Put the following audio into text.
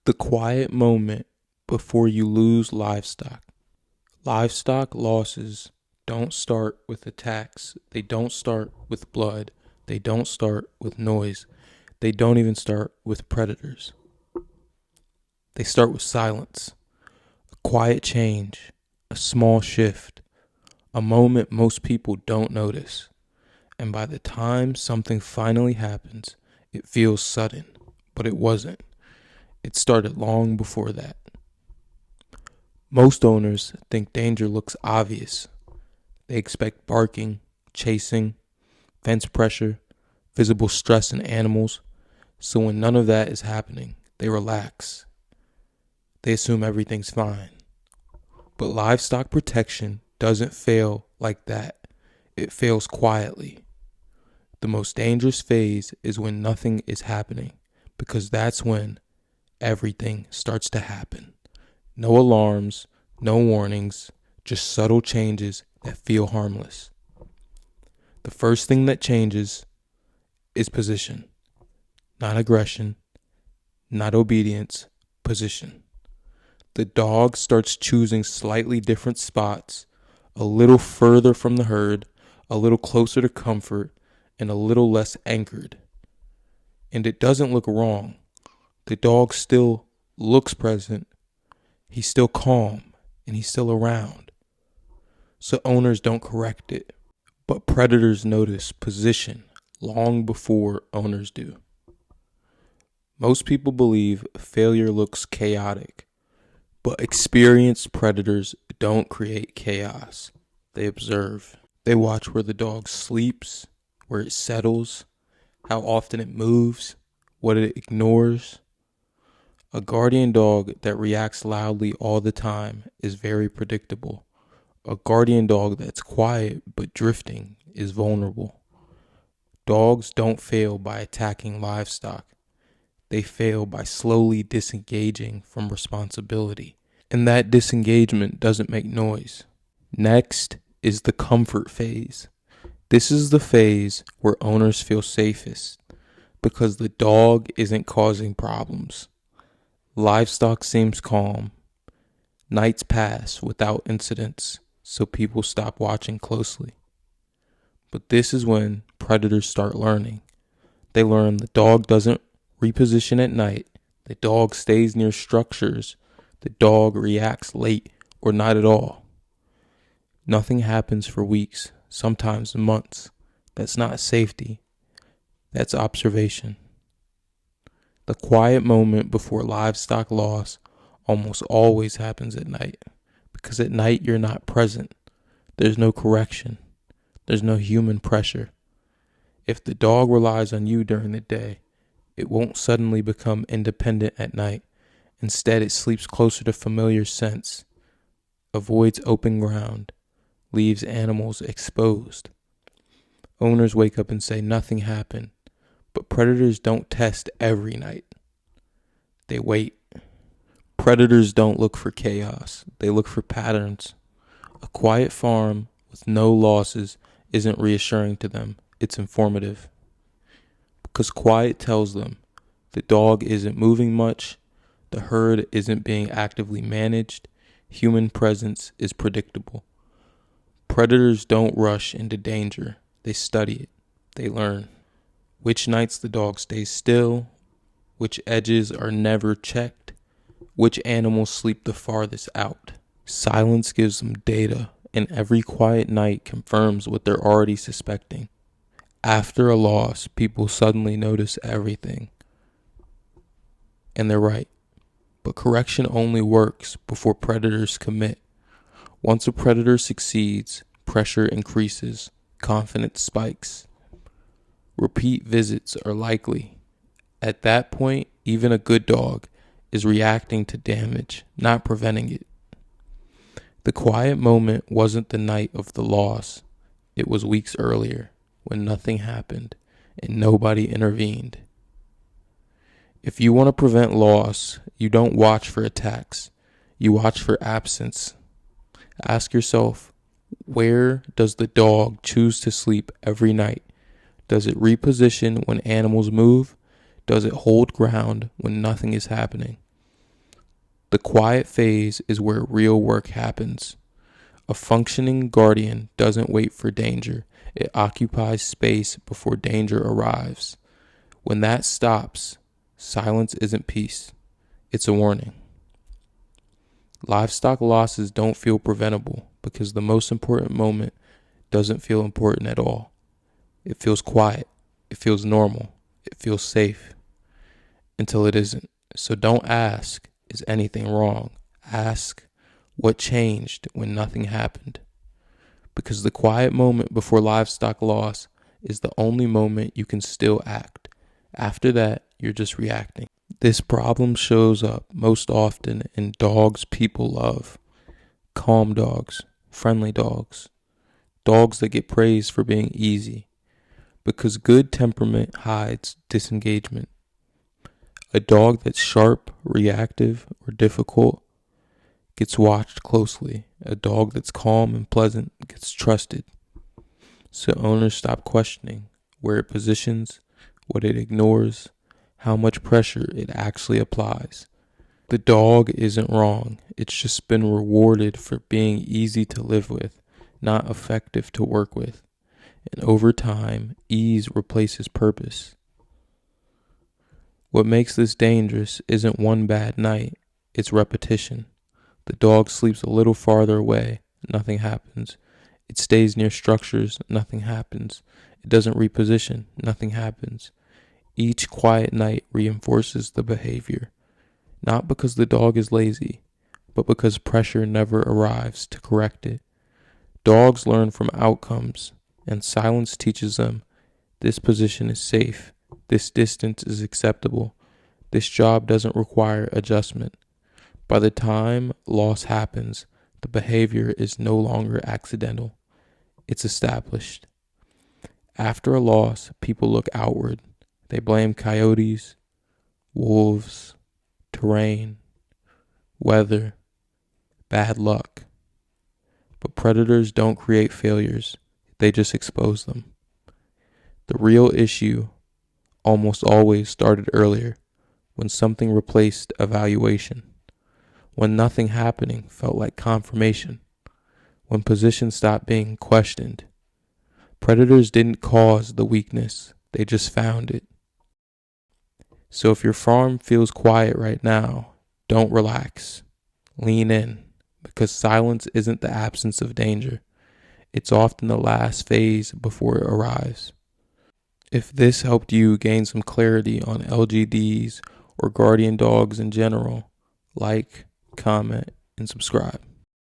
The quiet moment before you lose livestock. Livestock losses don't start with attacks. They don't start with blood. They don't start with noise. They don't even start with predators. They start with silence, a quiet change, a small shift, a moment most people don't notice. And by the time something finally happens, it feels sudden, but it wasn't. It started long before that. Most owners think danger looks obvious. They expect barking, chasing, fence pressure, visible stress in animals. So when none of that is happening, they relax. They assume everything's fine. But livestock protection doesn't fail like that. It fails quietly. The most dangerous phase is when nothing is happening, because that's when everything starts to happen. No alarms, no warnings, just subtle changes that feel harmless. The first thing that changes is position, not aggression, not obedience, position. The dog starts choosing slightly different spots, a little further from the herd, a little closer to comfort, and a little less anchored. And it doesn't look wrong. The dog still looks present. He's still calm, and he's still around. So owners don't correct it. But predators notice position long before owners do. Most people believe failure looks chaotic, but experienced predators don't create chaos. They observe. They watch where the dog sleeps, where it settles, how often it moves, what it ignores. A guardian dog that reacts loudly all the time is very predictable. A guardian dog that's quiet but drifting is vulnerable. Dogs don't fail by attacking livestock. They fail by slowly disengaging from responsibility. And that disengagement doesn't make noise. Next is the comfort phase. This is the phase where owners feel safest because the dog isn't causing problems. Livestock seems calm. Nights pass without incidents, so people stop watching closely. But this is when predators start learning. They learn the dog doesn't reposition at night. The dog stays near structures. The dog reacts late or not at all. Nothing happens for weeks, sometimes months. That's not safety. That's observation. The quiet moment before livestock loss almost always happens at night, because at night you're not present. There's no correction. There's no human pressure. If the dog relies on you during the day, it won't suddenly become independent at night. Instead, it sleeps closer to familiar scents, avoids open ground, leaves animals exposed. Owners wake up and say nothing happened, but predators don't test every night. They wait. Predators don't look for chaos. They look for patterns. A quiet farm with no losses isn't reassuring to them. It's informative. Because quiet tells them the dog isn't moving much, the herd isn't being actively managed, human presence is predictable. Predators don't rush into danger. They study it. They learn. Which nights the dog stays still, which edges are never checked, which animals sleep the farthest out. Silence gives them data, and every quiet night confirms what they're already suspecting. After a loss, people suddenly notice everything. And they're right. But correction only works before predators commit. Once a predator succeeds, pressure increases, confidence spikes. Repeat visits are likely. At that point, even a good dog is reacting to damage, not preventing it. The quiet moment wasn't the night of the loss. It was weeks earlier, when nothing happened and nobody intervened. If you want to prevent loss, you don't watch for attacks. You watch for absence. Ask yourself, where does the dog choose to sleep every night? Does it reposition when animals move? Does it hold ground when nothing is happening? The quiet phase is where real work happens. A functioning guardian doesn't wait for danger. It occupies space before danger arrives. When that stops, silence isn't peace. It's a warning. Livestock losses don't feel preventable because the most important moment doesn't feel important at all. It feels quiet. It feels normal. It feels safe. Until it isn't. So don't ask, is anything wrong? Ask, what changed when nothing happened? Because the quiet moment before livestock loss is the only moment you can still act. After that, you're just reacting. This problem shows up most often in dogs people love. Calm dogs, friendly dogs, dogs that get praised for being easy. Because good temperament hides disengagement. A dog that's sharp, reactive, or difficult gets watched closely. A dog that's calm and pleasant gets trusted. So owners stop questioning where it positions, what it ignores, how much pressure it actually applies. The dog isn't wrong. It's just been rewarded for being easy to live with, not effective to work with. And over time, ease replaces purpose. What makes this dangerous isn't one bad night, it's repetition. The dog sleeps a little farther away, nothing happens. It stays near structures, nothing happens. It doesn't reposition, nothing happens. Each quiet night reinforces the behavior, not because the dog is lazy, but because pressure never arrives to correct it. Dogs learn from outcomes, and silence teaches them this position is safe, this distance is acceptable, this job doesn't require adjustment. By the time loss happens, the behavior is no longer accidental. It's established. After a loss, people look outward. They blame coyotes, wolves, terrain, weather, bad luck. But predators don't create failures. They just expose them. The real issue almost always started earlier, when something replaced evaluation, when nothing happening felt like confirmation, when position stopped being questioned. Predators didn't cause the weakness, they just found it. So if your farm feels quiet right now, don't relax. Lean in, because silence isn't the absence of danger. It's often the last phase before it arrives. If this helped you gain some clarity on LGDs or guardian dogs in general, like, comment, and subscribe.